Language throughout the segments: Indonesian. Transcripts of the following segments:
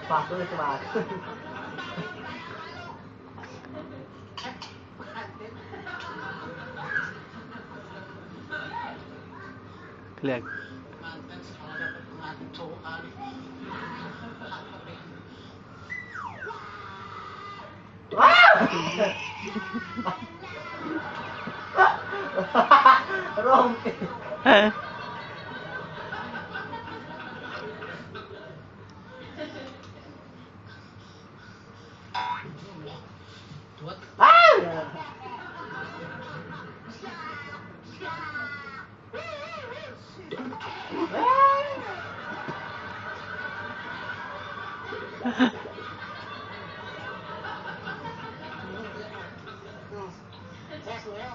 Sepatu nih sepatu. Lihat. Rompi.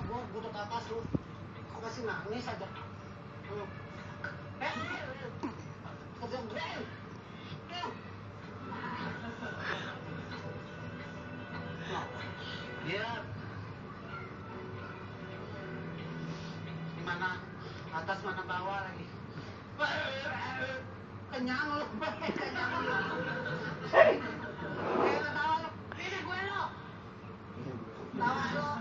Gue butuh ke atas lu. Kok masih nangis aja? Kerja gue. Dia di mana? Atas mana bawah lagi? Kenyang lu. Kenyang lu. Tawa lu. Ini gue lu. Tawa lu.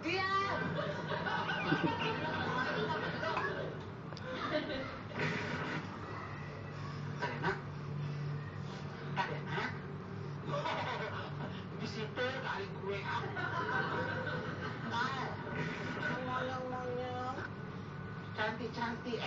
Dia. Karena di situ kali gue. Monyong-monyong. Cantik-cantik.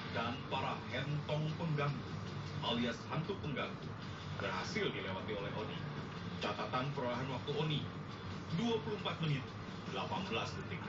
Dan para hentong pengganggu alias hantu pengganggu berhasil dilewati oleh Oni. Catatan perolehan waktu Oni 24 menit 18 detik.